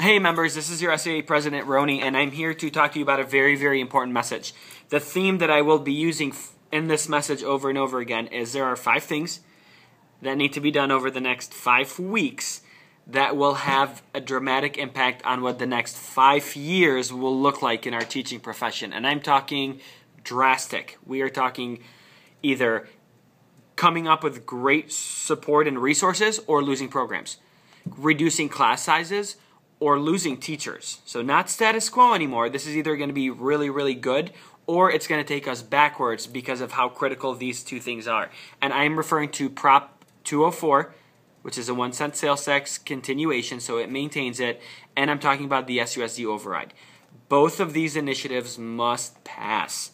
Hey members, this is your SAA President Roni, and I'm here to talk to you about a very, very important message. The theme that I will be using in this message over and over again is there are 5 things that need to be done over the next 5 weeks that will have a dramatic impact on what the next 5 years will look like in our teaching profession. And I'm talking drastic. We are talking either coming up with great support and resources or losing programs, reducing class sizes, or losing teachers. So not status quo anymore. This is either going to be really, really good or it's going to take us backwards because of how critical these 2 things are. And I'm referring to Prop 204, which is a 1 cent sales tax continuation, so it maintains it, and I'm talking about the SUSD override. Both of these initiatives must pass.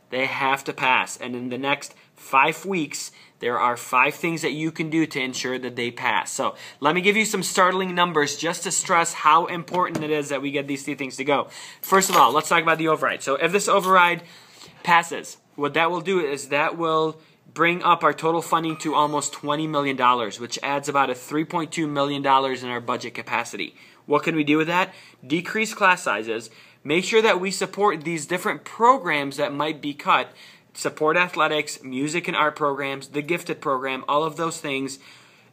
They have to pass, and in the next 5 weeks, there are 5 things that you can do to ensure that they pass. So let me give you some startling numbers just to stress how important it is that we get these 2 things to go. First of all, let's talk about the override. So if this override passes, what that will do is that will bring up our total funding to almost $20 million, which adds about a $3.2 million in our budget capacity. What can we do with that? Decrease class sizes, make sure that we support these different programs that might be cut, support athletics, music and art programs, the gifted program, all of those things.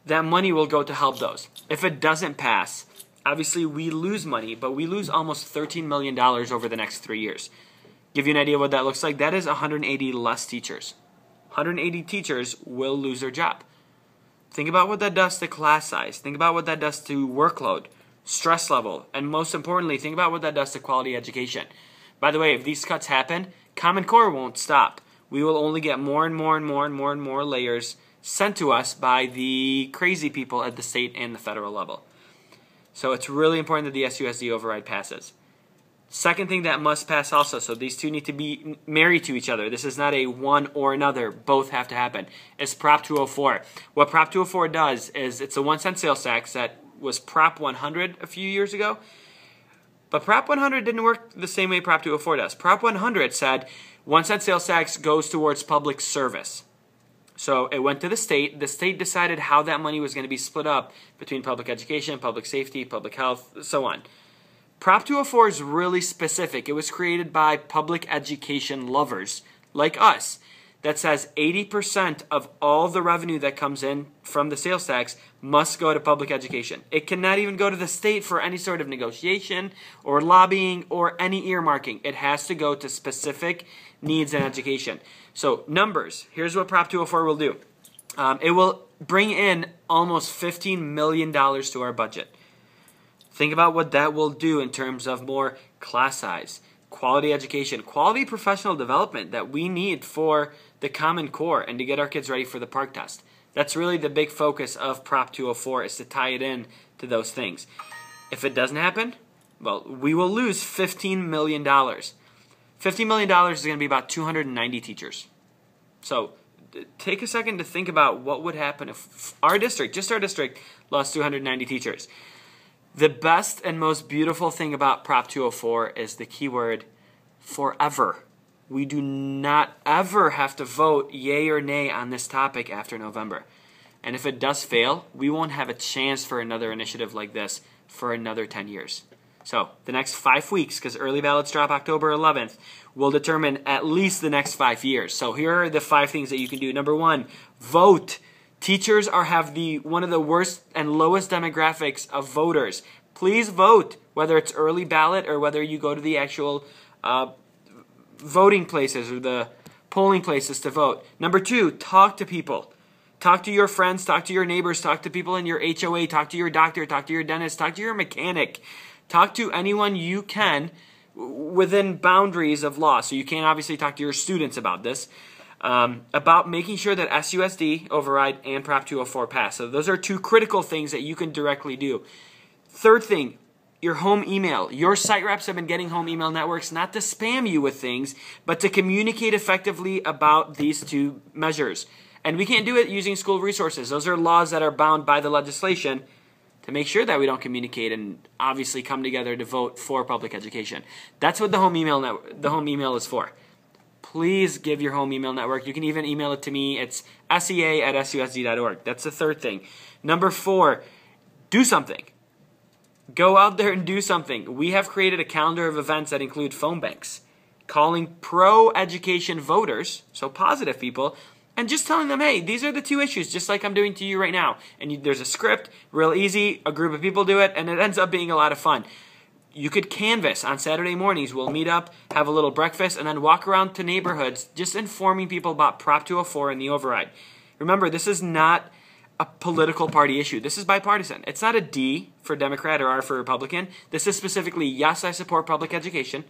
That money will go to help those. If it doesn't pass, obviously we lose money, but we lose almost $13 million over the next 3 years. Give you an idea what that looks like. That is 180 less teachers. 180 teachers will lose their job. Think about what that does to class size. Think about what that does to workload, stress level, and most importantly, think about what that does to quality education. By the way, if these cuts happen, Common Core won't stop. We will only get more and more and more and more and more layers sent to us by the crazy people at the state and the federal level. So it's really important that the SUSD override passes. Second thing that must pass also, so these 2 need to be married to each other. This is not a one or another. Both have to happen. Is Prop 204. What Prop 204 does is it's a 1 cent sales tax that was Prop 100 a few years ago. But Prop 100 didn't work the same way Prop 204 does. Prop 100 said 1 cent sales tax goes towards public service. So it went to the state. The state decided how that money was going to be split up between public education, public safety, public health, so on. Prop 204 is really specific. It was created by public education lovers like us that says 80% of all the revenue that comes in from the sales tax must go to public education. It cannot even go to the state for any sort of negotiation or lobbying or any earmarking. It has to go to specific needs in education. So numbers, here's what Prop 204 will do. It will bring in almost $15 million to our budget. Think about what that will do in terms of more class size, quality education, quality professional development that we need for the Common Core and to get our kids ready for the PARCC test. That's really the big focus of Prop 204 is to tie it in to those things. If it doesn't happen, well, we will lose $15 million. $15 million is going to be about 290 teachers. So take a second to think about what would happen if our district, just our district, lost 290 teachers. The best and most beautiful thing about Prop 204 is the keyword forever. We do not ever have to vote yay or nay on this topic after November. And if it does fail, we won't have a chance for another initiative like this for another 10 years. So the next 5 weeks, because early ballots drop October 11th, will determine at least the next 5 years. So here are the 5 things that you can do. Number 1, vote. Teachers have one of the worst and lowest demographics of voters. Please vote, whether it's early ballot or whether you go to the actual voting places or the polling places to vote. Number 2, talk to people. Talk to your friends, talk to your neighbors, talk to people in your HOA, talk to your doctor, talk to your dentist, talk to your mechanic. Talk to anyone you can within boundaries of law. So you can't obviously talk to your students about this. About making sure that SUSD override and Prop 204 pass. So those are 2 critical things that you can directly do. Third thing, your home email. Your site reps have been getting home email networks not to spam you with things, but to communicate effectively about these 2 measures. And we can't do it using school resources. Those are laws that are bound by the legislation to make sure that we don't communicate and obviously come together to vote for public education. That's what the home email is for. Please give your home email network. You can even email it to me. It's sea@susd.org. That's the third thing. Number 4, do something. Go out there and do something. We have created a calendar of events that include phone banks, calling pro-education voters, so positive people, and just telling them, hey, these are the 2 issues, just like I'm doing to you right now. And there's a script, real easy, a group of people do it, and it ends up being a lot of fun. You could canvass on Saturday mornings. We'll meet up, have a little breakfast, and then walk around to neighborhoods just informing people about Prop 204 and the override. Remember, this is not a political party issue. This is bipartisan. It's not a D for Democrat or R for Republican. This is specifically, yes, I support public education,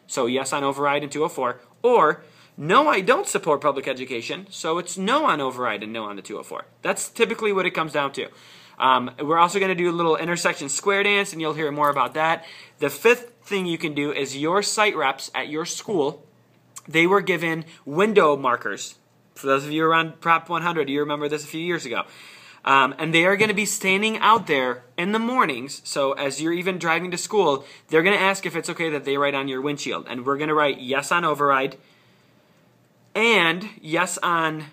so yes on override and 204, or no, I don't support public education, so it's no on override and no on the 204. That's typically what it comes down to. We're also going to do a little intersection square dance, and you'll hear more about that. The 5th thing you can do is your site reps at your school, they were given window markers. For those of you around Prop 100, you remember this a few years ago. And they are going to be standing out there in the mornings, so as you're even driving to school, they're going to ask if it's okay that they write on your windshield. And we're going to write yes on override and yes on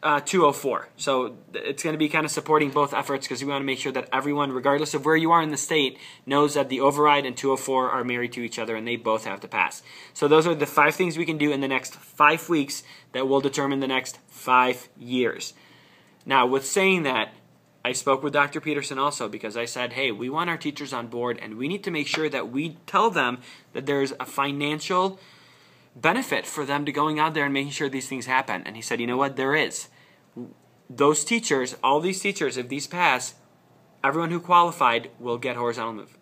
204. So it's going to be kind of supporting both efforts because we want to make sure that everyone, regardless of where you are in the state, knows that the override and 204 are married to each other and they both have to pass. So those are the 5 things we can do in the next 5 weeks that will determine the next 5 years. Now, with saying that, I spoke with Dr. Peterson also because I said, hey, we want our teachers on board and we need to make sure that we tell them that there's a financial benefit for them to going out there and making sure these things happen. And he said, you know what, there is. Those teachers, all these teachers, if these pass, everyone who qualified will get horizontal move.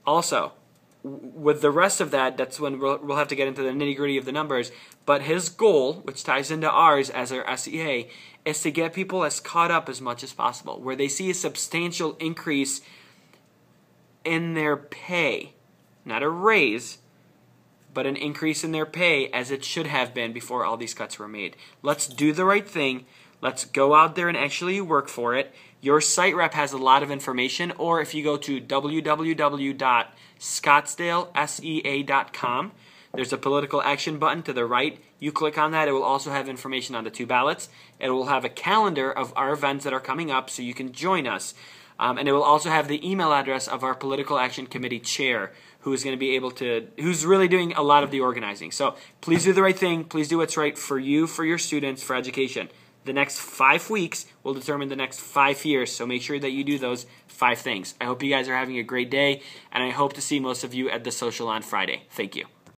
Also, with the rest of that, that's when we'll have to get into the nitty-gritty of the numbers, but his goal, which ties into ours as our SEA, is to get people as caught up as much as possible, where they see a substantial increase in their pay, not a raise, but an increase in their pay as it should have been before all these cuts were made. Let's do the right thing. Let's go out there and actually work for it. Your site rep has a lot of information, or if you go to www.scottsdalesea.com, there's a political action button to the right. You click on that. It will also have information on the 2 ballots. It will have a calendar of our events that are coming up so you can join us. And it will also have the email address of our Political Action Committee chair, who is going to be able to, who's really doing a lot of the organizing. So please do the right thing. Please do what's right for you, for your students, for education. The next 5 weeks will determine the next 5 years, so make sure that you do those 5 things. I hope you guys are having a great day, and I hope to see most of you at the social on Friday. Thank you.